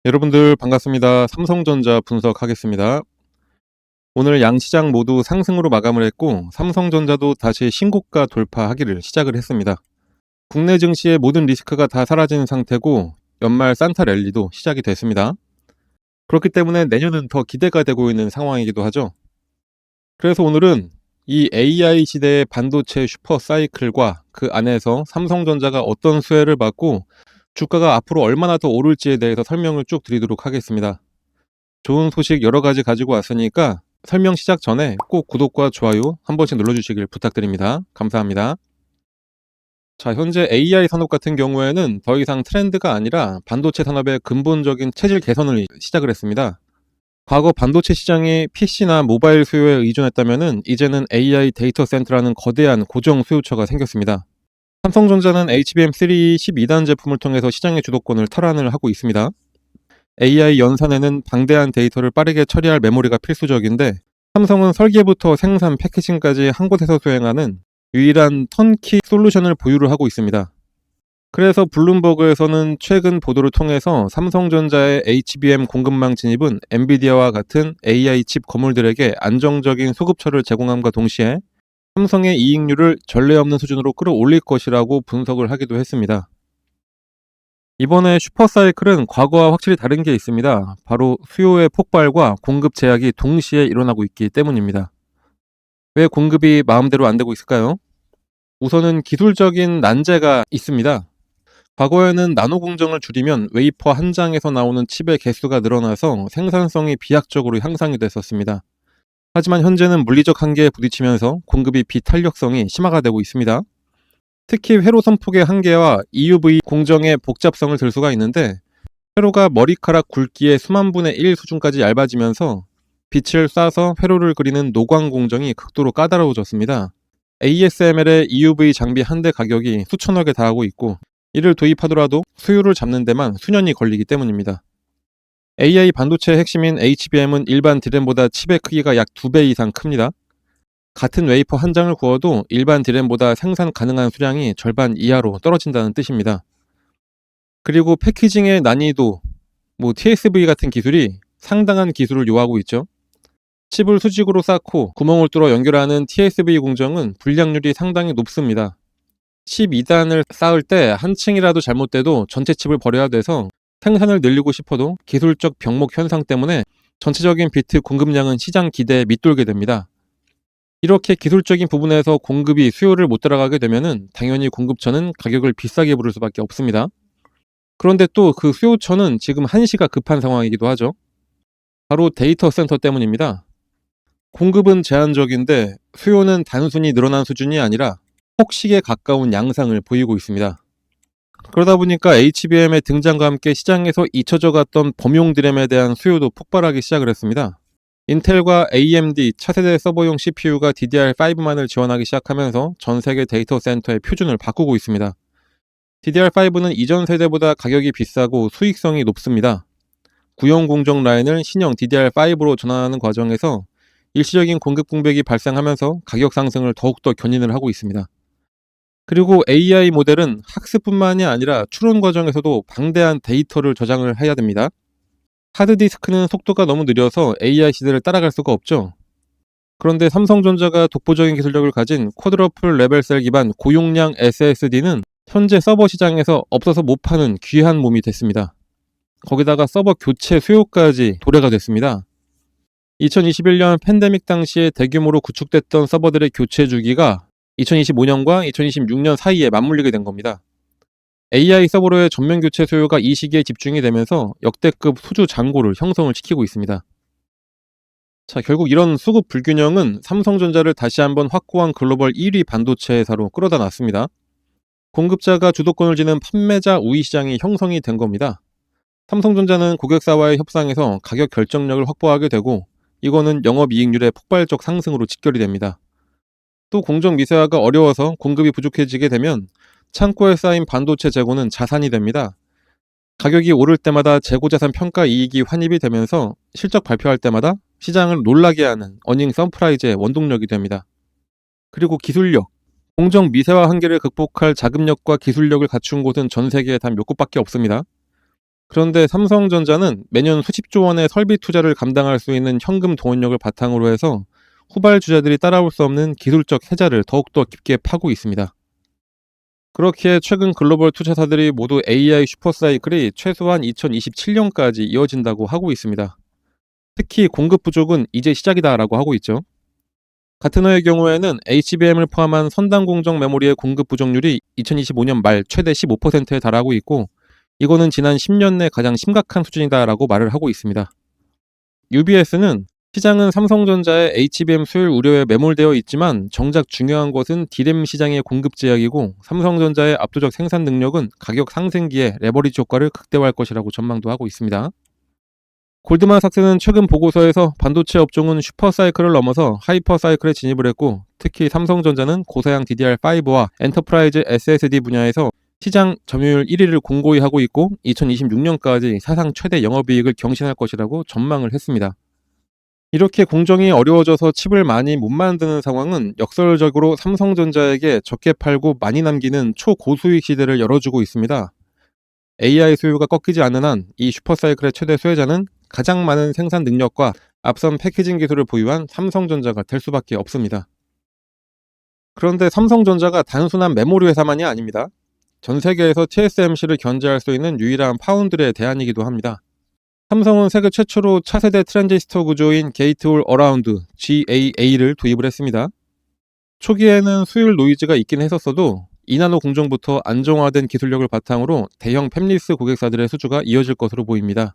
여러분들 반갑습니다. 삼성전자 분석하겠습니다. 오늘 양시장 모두 상승으로 마감을 했고 삼성전자도 다시 신고가 돌파하기를 시작을 했습니다. 국내 증시의 모든 리스크가 다 사라진 상태고 연말 산타 랠리도 시작이 됐습니다. 그렇기 때문에 내년은 더 기대가 되고 있는 상황이기도 하죠. 그래서 오늘은 이 AI 시대의 반도체 슈퍼 사이클과 그 안에서 삼성전자가 어떤 수혜를 받고 주가가 앞으로 얼마나 더 오를지에 대해서 설명을 쭉 드리도록 하겠습니다. 좋은 소식 여러 가지 가지고 왔으니까 설명 시작 전에 꼭 구독과 좋아요 한 번씩 눌러주시길 부탁드립니다. 감사합니다. 자, 현재 AI 산업 같은 경우에는 더 이상 트렌드가 아니라 반도체 산업의 근본적인 체질 개선을 시작을 했습니다. 과거 반도체 시장이 PC나 모바일 수요에 의존했다면 이제는 AI 데이터 센터라는 거대한 고정 수요처가 생겼습니다. 삼성전자는 HBM3 12단 제품을 통해서 시장의 주도권을 탈환을 하고 있습니다. AI 연산에는 방대한 데이터를 빠르게 처리할 메모리가 필수적인데 삼성은 설계부터 생산, 패키징까지 한 곳에서 수행하는 유일한 턴키 솔루션을 보유를 하고 있습니다. 그래서 블룸버그에서는 최근 보도를 통해서 삼성전자의 HBM 공급망 진입은 엔비디아와 같은 AI 칩 거물들에게 안정적인 수급처를 제공함과 동시에 삼성의 이익률을 전례 없는 수준으로 끌어올릴 것이라고 분석을 하기도 했습니다. 이번에 슈퍼사이클은 과거와 확실히 다른 게 있습니다. 바로 수요의 폭발과 공급 제약이 동시에 일어나고 있기 때문입니다. 왜 공급이 마음대로 안 되고 있을까요? 우선은 기술적인 난제가 있습니다. 과거에는 나노 공정을 줄이면 웨이퍼 한 장에서 나오는 칩의 개수가 늘어나서 생산성이 비약적으로 향상이 됐었습니다. 하지만 현재는 물리적 한계에 부딪히면서 공급이 비탄력성이 심화가 되고 있습니다. 특히 회로 선폭의 한계와 EUV 공정의 복잡성을 들 수가 있는데 회로가 머리카락 굵기의 수만 분의 1 수준까지 얇아지면서 빛을 쏴서 회로를 그리는 노광 공정이 극도로 까다로워졌습니다. ASML의 EUV 장비 한 대 가격이 수천억에 달하고 있고 이를 도입하더라도 수요를 잡는 데만 수년이 걸리기 때문입니다. AI 반도체의 핵심인 HBM은 일반 D램보다 칩의 크기가 약 2배 이상 큽니다. 같은 웨이퍼 한 장을 구워도 일반 D램보다 생산 가능한 수량이 절반 이하로 떨어진다는 뜻입니다. 그리고 패키징의 난이도, TSV 같은 기술이 상당한 기술을 요하고 있죠. 칩을 수직으로 쌓고 구멍을 뚫어 연결하는 TSV 공정은 불량률이 상당히 높습니다. 칩 2단을 쌓을 때 한 층이라도 잘못돼도 전체 칩을 버려야 돼서 생산을 늘리고 싶어도 기술적 병목 현상 때문에 전체적인 비트 공급량은 시장 기대에 밑돌게 됩니다. 이렇게 기술적인 부분에서 공급이 수요를 못 따라가게 되면 당연히 공급처는 가격을 비싸게 부를 수밖에 없습니다. 그런데 또 그 수요처는 지금 한시가 급한 상황이기도 하죠. 바로 데이터 센터 때문입니다. 공급은 제한적인데 수요는 단순히 늘어난 수준이 아니라 폭식에 가까운 양상을 보이고 있습니다. 그러다 보니까 HBM의 등장과 함께 시장에서 잊혀져 갔던 범용 드램에 대한 수요도 폭발하기 시작을 했습니다. 인텔과 AMD 차세대 서버용 CPU가 DDR5만을 지원하기 시작하면서 전 세계 데이터 센터의 표준을 바꾸고 있습니다. DDR5는 이전 세대보다 가격이 비싸고 수익성이 높습니다. 구형 공정 라인을 신형 DDR5로 전환하는 과정에서 일시적인 공급 공백이 발생하면서 가격 상승을 더욱더 견인을 하고 있습니다. 그리고 AI 모델은 학습뿐만이 아니라 추론 과정에서도 방대한 데이터를 저장을 해야 됩니다. 하드디스크는 속도가 너무 느려서 AI 시대를 따라갈 수가 없죠. 그런데 삼성전자가 독보적인 기술력을 가진 쿼드러플 레벨셀 기반 고용량 SSD는 현재 서버 시장에서 없어서 못 파는 귀한 몸이 됐습니다. 거기다가 서버 교체 수요까지 도래가 됐습니다. 2021년 팬데믹 당시에 대규모로 구축됐던 서버들의 교체 주기가 2025년과 2026년 사이에 맞물리게 된 겁니다. AI 서버로의 전면 교체 수요가 이 시기에 집중이 되면서 역대급 수주 잔고를 형성을 시키고 있습니다. 자, 결국 이런 수급 불균형은 삼성전자를 다시 한번 확고한 글로벌 1위 반도체 회사로 끌어다 놨습니다. 공급자가 주도권을 지는 판매자 우위 시장이 형성이 된 겁니다. 삼성전자는 고객사와의 협상에서 가격 결정력을 확보하게 되고 이거는 영업이익률의 폭발적 상승으로 직결이 됩니다. 또 공정 미세화가 어려워서 공급이 부족해지게 되면 창고에 쌓인 반도체 재고는 자산이 됩니다. 가격이 오를 때마다 재고자산 평가 이익이 환입이 되면서 실적 발표할 때마다 시장을 놀라게 하는 어닝 서프라이즈의 원동력이 됩니다. 그리고 기술력. 공정 미세화 한계를 극복할 자금력과 기술력을 갖춘 곳은 전 세계에 단 몇 곳밖에 없습니다. 그런데 삼성전자는 매년 수십조 원의 설비 투자를 감당할 수 있는 현금 동원력을 바탕으로 해서 후발주자들이 따라올 수 없는 기술적 해자를 더욱더 깊게 파고 있습니다. 그렇기에 최근 글로벌 투자사들이 모두 AI 슈퍼사이클이 최소한 2027년까지 이어진다고 하고 있습니다. 특히 공급 부족은 이제 시작이다라고 하고 있죠. 같은 해의 경우에는 HBM을 포함한 선단 공정 메모리의 공급 부족률이 2025년 말 최대 15%에 달하고 있고, 이거는 지난 10년 내 가장 심각한 수준이다라고 말을 하고 있습니다. UBS는 시장은 삼성전자의 HBM 수율 우려에 매몰되어 있지만 정작 중요한 것은 D램 시장의 공급 제약이고, 삼성전자의 압도적 생산 능력은 가격 상승기에 레버리지 효과를 극대화할 것이라고 전망도 하고 있습니다. 골드만삭스는 최근 보고서에서 반도체 업종은 슈퍼사이클을 넘어서 하이퍼사이클에 진입을 했고, 특히 삼성전자는 고사양 DDR5와 엔터프라이즈 SSD 분야에서 시장 점유율 1위를 공고히 하고 있고 2026년까지 사상 최대 영업이익을 경신할 것이라고 전망을 했습니다. 이렇게 공정이 어려워져서 칩을 많이 못 만드는 상황은 역설적으로 삼성전자에게 적게 팔고 많이 남기는 초고수익 시대를 열어주고 있습니다. AI 수요가 꺾이지 않는 한 이 슈퍼사이클의 최대 수혜자는 가장 많은 생산 능력과 앞선 패키징 기술을 보유한 삼성전자가 될 수밖에 없습니다. 그런데 삼성전자가 단순한 메모리 회사만이 아닙니다. 전 세계에서 TSMC를 견제할 수 있는 유일한 파운드리의 대안이기도 합니다. 삼성은 세계 최초로 차세대 트랜지스터 구조인 게이트 올 어라운드 GAA를 도입을 했습니다. 초기에는 수율 노이즈가 있긴 했었어도 2나노 공정부터 안정화된 기술력을 바탕으로 대형 팹리스 고객사들의 수주가 이어질 것으로 보입니다.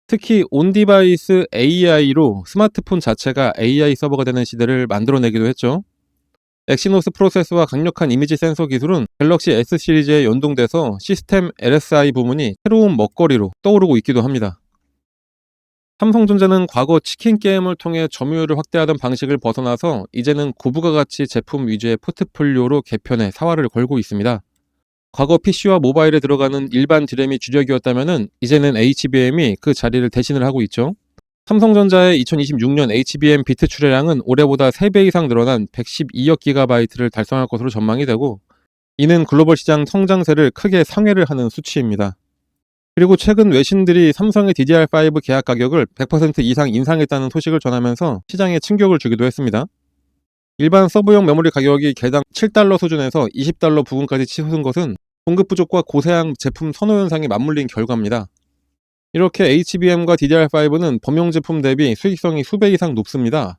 특히 온디바이스 AI로 스마트폰 자체가 AI 서버가 되는 시대를 만들어내기도 했죠. 엑시노스 프로세서와 강력한 이미지 센서 기술은 갤럭시 S 시리즈에 연동돼서 시스템 LSI 부문이 새로운 먹거리로 떠오르고 있기도 합니다. 삼성전자는 과거 치킨 게임을 통해 점유율을 확대하던 방식을 벗어나서 이제는 고부가 가치 제품 위주의 포트폴리오로 개편해 사활을 걸고 있습니다. 과거 PC와 모바일에 들어가는 일반 D램이 주력이었다면 이제는 HBM이 그 자리를 대신을 하고 있죠. 삼성전자의 2026년 HBM 비트 출하량은 올해보다 3배 이상 늘어난 112억 기가바이트를 달성할 것으로 전망이 되고, 이는 글로벌 시장 성장세를 크게 상회를 하는 수치입니다. 그리고 최근 외신들이 삼성의 DDR5 계약 가격을 100% 이상 인상했다는 소식을 전하면서 시장에 충격을 주기도 했습니다. 일반 서브용 메모리 가격이 개당 $7 수준에서 $20 부근까지 치솟은 것은 공급 부족과 고사양 제품 선호 현상이 맞물린 결과입니다. 이렇게 HBM과 DDR5는 범용 제품 대비 수익성이 수배 이상 높습니다.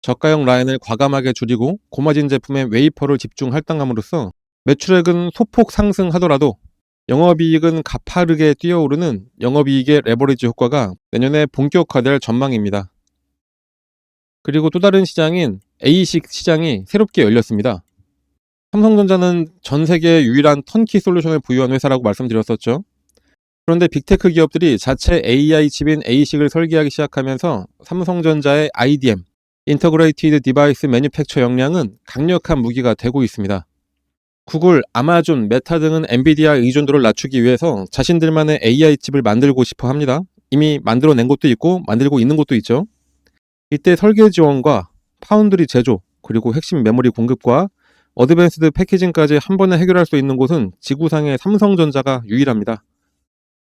저가형 라인을 과감하게 줄이고 고마진 제품에 웨이퍼를 집중 할당함으로써 매출액은 소폭 상승하더라도 영업이익은 가파르게 뛰어오르는 영업이익의 레버리지 효과가 내년에 본격화될 전망입니다. 그리고 또 다른 시장인 ASIC 시장이 새롭게 열렸습니다. 삼성전자는 전 세계의 유일한 턴키 솔루션을 보유한 회사라고 말씀드렸었죠. 그런데 빅테크 기업들이 자체 AI 칩인 ASIC을 설계하기 시작하면서 삼성전자의 IDM, 인터그레이티드 디바이스 매니팩처 역량은 강력한 무기가 되고 있습니다. 구글, 아마존, 메타 등은 엔비디아 의존도를 낮추기 위해서 자신들만의 AI 칩을 만들고 싶어 합니다. 이미 만들어낸 곳도 있고 만들고 있는 곳도 있죠. 이때 설계 지원과 파운드리 제조, 그리고 핵심 메모리 공급과 어드밴스드 패키징까지 한 번에 해결할 수 있는 곳은 지구상의 삼성전자가 유일합니다.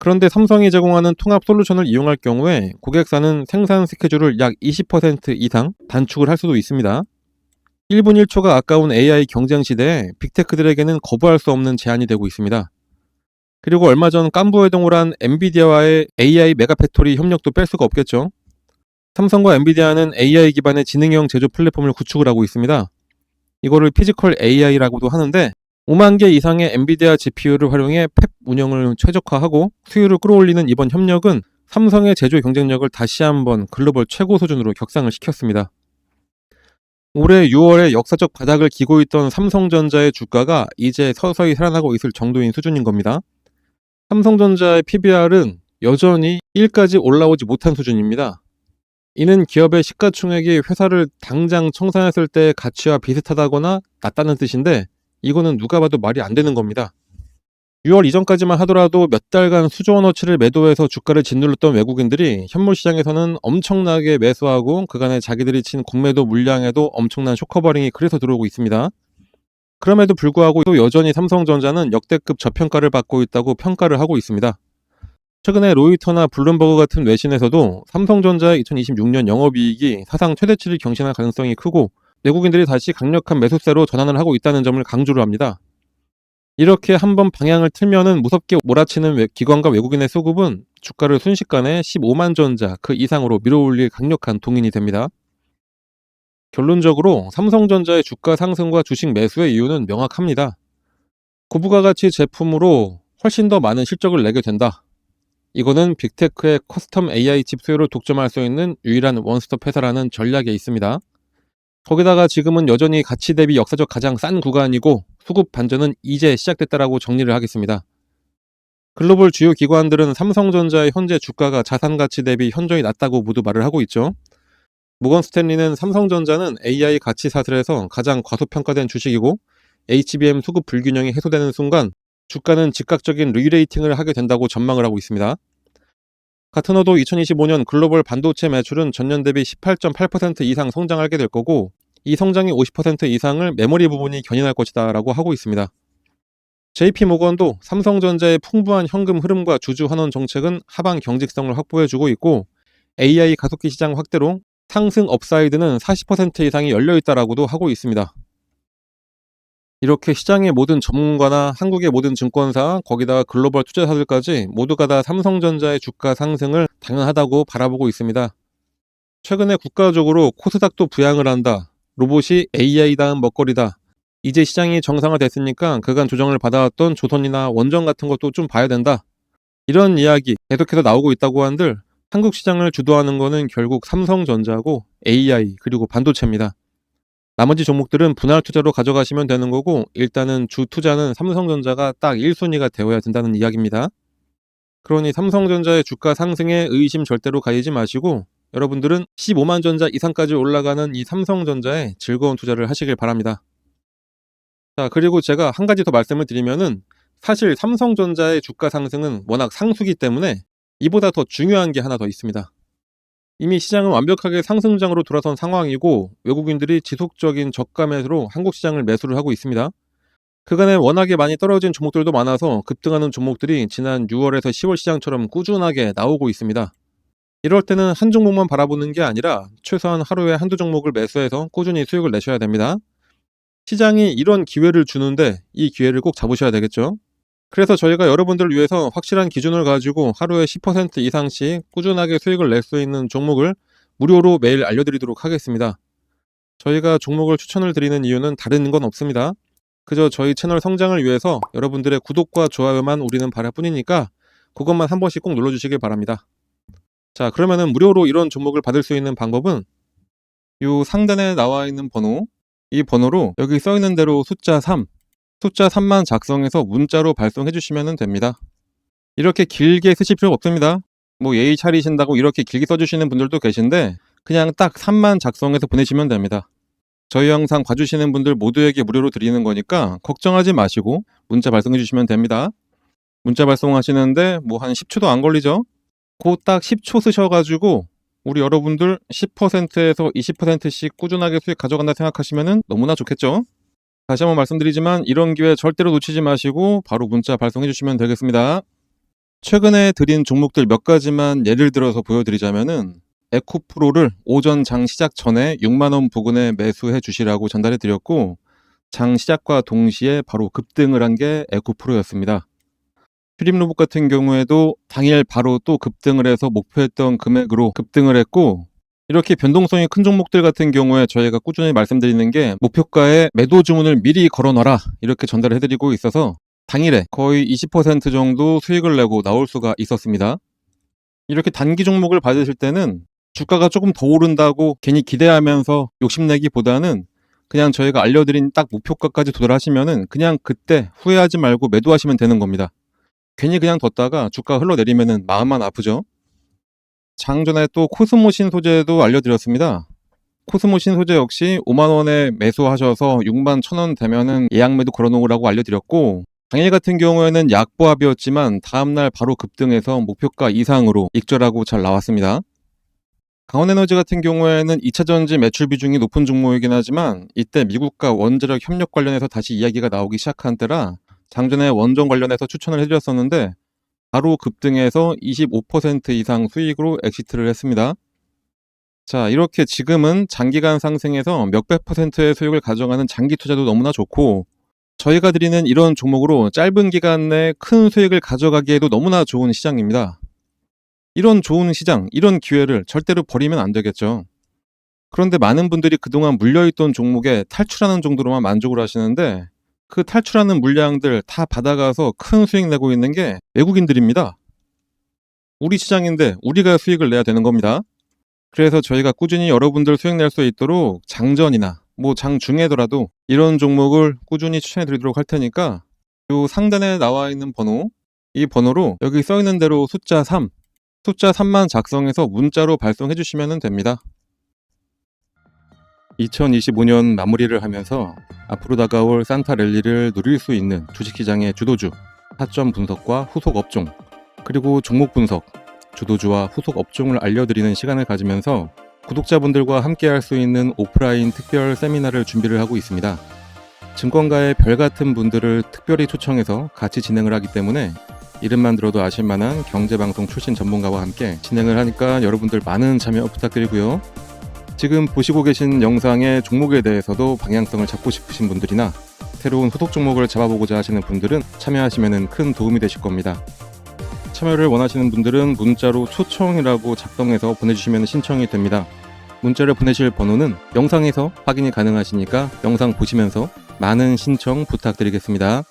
그런데 삼성이 제공하는 통합 솔루션을 이용할 경우에 고객사는 생산 스케줄을 약 20% 이상 단축을 할 수도 있습니다. 1분 1초가 아까운 AI 경쟁 시대에 빅테크들에게는 거부할 수 없는 제한이 되고 있습니다. 그리고 얼마 전 깐부회동을 한 엔비디아와의 AI 메가팩토리 협력도 뺄 수가 없겠죠. 삼성과 엔비디아는 AI 기반의 지능형 제조 플랫폼을 구축을 하고 있습니다. 이거를 피지컬 AI라고도 하는데 5만 개 이상의 엔비디아 GPU를 활용해 팹 운영을 최적화하고 수율을 끌어올리는 이번 협력은 삼성의 제조 경쟁력을 다시 한번 글로벌 최고 수준으로 격상을 시켰습니다. 올해 6월에 역사적 바닥을 기고 있던 삼성전자의 주가가 이제 서서히 살아나고 있을 정도인 수준인 겁니다. 삼성전자의 PBR은 여전히 1까지 올라오지 못한 수준입니다. 이는 기업의 시가총액이 회사를 당장 청산했을 때의 가치와 비슷하다거나 낮다는 뜻인데, 이거는 누가 봐도 말이 안 되는 겁니다. 6월 이전까지만 하더라도 몇 달간 수조 원어치를 매도해서 주가를 짓눌렀던 외국인들이 현물 시장에서는 엄청나게 매수하고 그간에 자기들이 친 공매도 물량에도 엄청난 쇼커버링이 그래서 들어오고 있습니다. 그럼에도 불구하고 또 여전히 삼성전자는 역대급 저평가를 받고 있다고 평가를 하고 있습니다. 최근에 로이터나 블룸버그 같은 외신에서도 삼성전자의 2026년 영업이익이 사상 최대치를 경신할 가능성이 크고 외국인들이 다시 강력한 매수세로 전환을 하고 있다는 점을 강조를 합니다. 이렇게 한번 방향을 틀면은 무섭게 몰아치는 기관과 외국인의 수급은 주가를 순식간에 15만 전자 그 이상으로 밀어올릴 강력한 동인이 됩니다. 결론적으로 삼성전자의 주가 상승과 주식 매수의 이유는 명확합니다. 고부가 가치 제품으로 훨씬 더 많은 실적을 내게 된다. 이거는 빅테크의 커스텀 AI 칩 수요를 독점할 수 있는 유일한 원스톱 회사라는 전략에 있습니다. 거기다가 지금은 여전히 가치 대비 역사적 가장 싼 구간이고 수급 반전은 이제 시작됐다라고 정리를 하겠습니다. 글로벌 주요 기관들은 삼성전자의 현재 주가가 자산 가치 대비 현저히 낮다고 모두 말을 하고 있죠. 모건 스탠리는 삼성전자는 AI 가치 사슬에서 가장 과소평가된 주식이고 HBM 수급 불균형이 해소되는 순간 주가는 즉각적인 리레이팅을 하게 된다고 전망을 하고 있습니다. 가트너도 2025년 글로벌 반도체 매출은 전년 대비 18.8% 이상 성장하게 될 거고 이 성장의 50% 이상을 메모리 부분이 견인할 것이다 라고 하고 있습니다. JP모건도 삼성전자의 풍부한 현금 흐름과 주주 환원 정책은 하방 경직성을 확보해주고 있고 AI 가속기 시장 확대로 상승 업사이드는 40% 이상이 열려있다라고도 하고 있습니다. 이렇게 시장의 모든 전문가나 한국의 모든 증권사, 거기다가 글로벌 투자사들까지 모두가 다 삼성전자의 주가 상승을 당연하다고 바라보고 있습니다. 최근에 국가적으로 코스닥도 부양을 한다. 로봇이 AI 다음 먹거리다. 이제 시장이 정상화됐으니까 그간 조정을 받아왔던 조선이나 원전 같은 것도 좀 봐야 된다. 이런 이야기 계속해서 나오고 있다고 한들 한국 시장을 주도하는 거는 결국 삼성전자고 AI 그리고 반도체입니다. 나머지 종목들은 분할 투자로 가져가시면 되는 거고 일단은 주 투자는 삼성전자가 딱 1순위가 되어야 된다는 이야기입니다. 그러니 삼성전자의 주가 상승에 의심 절대로 가지지 마시고 여러분들은 15만 전자 이상까지 올라가는 이 삼성전자에 즐거운 투자를 하시길 바랍니다. 자, 그리고 제가 한 가지 더 말씀을 드리면은 사실 삼성전자의 주가 상승은 워낙 상수기 때문에 이보다 더 중요한 게 하나 더 있습니다. 이미 시장은 완벽하게 상승장으로 돌아선 상황이고 외국인들이 지속적인 저가 매수로 한국 시장을 매수를 하고 있습니다. 그간에 워낙에 많이 떨어진 종목들도 많아서 급등하는 종목들이 지난 6월에서 10월 시장처럼 꾸준하게 나오고 있습니다. 이럴 때는 한 종목만 바라보는 게 아니라 최소한 하루에 한두 종목을 매수해서 꾸준히 수익을 내셔야 됩니다. 시장이 이런 기회를 주는데 이 기회를 꼭 잡으셔야 되겠죠. 그래서 저희가 여러분들을 위해서 확실한 기준을 가지고 하루에 10% 이상씩 꾸준하게 수익을 낼 수 있는 종목을 무료로 매일 알려드리도록 하겠습니다. 저희가 종목을 추천을 드리는 이유는 다른 건 없습니다. 그저 저희 채널 성장을 위해서 여러분들의 구독과 좋아요만 우리는 바랄 뿐이니까 그것만 한 번씩 꼭 눌러주시길 바랍니다. 자, 그러면은 무료로 이런 종목을 받을 수 있는 방법은 이 상단에 나와 있는 번호, 이 번호로 여기 써 있는 대로 숫자 3만 작성해서 문자로 발송해 주시면 됩니다. 이렇게 길게 쓰실 필요 없습니다. 뭐 예의 차리신다고 이렇게 길게 써주시는 분들도 계신데 그냥 딱 3만 작성해서 보내시면 됩니다. 저희 영상 봐주시는 분들 모두에게 무료로 드리는 거니까 걱정하지 마시고 문자 발송해 주시면 됩니다. 문자 발송하시는데 뭐 한 10초도 안 걸리죠? 그 딱 10초 쓰셔가지고 우리 여러분들 10%에서 20%씩 꾸준하게 수익 가져간다 생각하시면 너무나 좋겠죠? 다시 한번 말씀드리지만 이런 기회 절대로 놓치지 마시고 바로 문자 발송해 주시면 되겠습니다. 최근에 드린 종목들 몇 가지만 예를 들어서 보여드리자면은 에코프로를 오전 장 시작 전에 6만원 부근에 매수해 주시라고 전달해 드렸고 장 시작과 동시에 바로 급등을 한 게 에코프로였습니다. 휴림로봇 같은 경우에도 당일 바로 또 급등을 해서 목표했던 금액으로 급등을 했고 이렇게 변동성이 큰 종목들 같은 경우에 저희가 꾸준히 말씀드리는 게 목표가에 매도 주문을 미리 걸어놔라 이렇게 전달을 해드리고 있어서 당일에 거의 20% 정도 수익을 내고 나올 수가 있었습니다. 이렇게 단기 종목을 받으실 때는 주가가 조금 더 오른다고 괜히 기대하면서 욕심내기보다는 그냥 저희가 알려드린 딱 목표가까지 도달하시면은 그냥 그때 후회하지 말고 매도하시면 되는 겁니다. 괜히 그냥 뒀다가 주가 흘러내리면은 마음만 아프죠. 장전에 또 코스모 신소재도 알려드렸습니다. 코스모 신소재 역시 5만원에 매수하셔서 6만 1천원 되면은 예약 매도 걸어놓으라고 알려드렸고 당일 같은 경우에는 약보합이었지만 다음날 바로 급등해서 목표가 이상으로 익절하고 잘 나왔습니다. 강원에너지 같은 경우에는 2차전지 매출 비중이 높은 종목이긴 하지만 이때 미국과 원자력 협력 관련해서 다시 이야기가 나오기 시작한 때라 장전에 원전 관련해서 추천을 해드렸었는데 바로 급등해서 25% 이상 수익으로 엑시트를 했습니다. 자, 이렇게 지금은 장기간 상승해서 몇백 %의 수익을 가져가는 장기 투자도 너무나 좋고, 저희가 드리는 이런 종목으로 짧은 기간 내에 큰 수익을 가져가기에도 너무나 좋은 시장입니다. 이런 좋은 시장, 이런 기회를 절대로 버리면 안 되겠죠. 그런데 많은 분들이 그동안 물려있던 종목에 탈출하는 정도로만 만족을 하시는데, 그 탈출하는 물량들 다 받아가서 큰 수익 내고 있는 게 외국인들입니다. 우리 시장인데 우리가 수익을 내야 되는 겁니다. 그래서 저희가 꾸준히 여러분들 수익 낼 수 있도록 장전이나 장중에더라도 이런 종목을 꾸준히 추천해 드리도록 할 테니까, 요 상단에 나와 있는 번호, 이 번호로 여기 써 있는 대로 숫자 3만 작성해서 문자로 발송해 주시면 됩니다. 2025년 마무리를 하면서 앞으로 다가올 산타 랠리를 누릴 수 있는 주식시장의 주도주, 타점 분석과 후속 업종, 그리고 종목 분석, 주도주와 후속 업종을 알려드리는 시간을 가지면서 구독자분들과 함께 할 수 있는 오프라인 특별 세미나를 준비를 하고 있습니다. 증권가의 별같은 분들을 특별히 초청해서 같이 진행을 하기 때문에 이름만 들어도 아실만한 경제방송 출신 전문가와 함께 진행을 하니까 여러분들 많은 참여 부탁드리고요. 지금 보시고 계신 영상의 종목에 대해서도 방향성을 잡고 싶으신 분들이나 새로운 후속 종목을 잡아보고자 하시는 분들은 참여하시면 큰 도움이 되실 겁니다. 참여를 원하시는 분들은 문자로 초청이라고 작성해서 보내주시면 신청이 됩니다. 문자를 보내실 번호는 영상에서 확인이 가능하시니까 영상 보시면서 많은 신청 부탁드리겠습니다.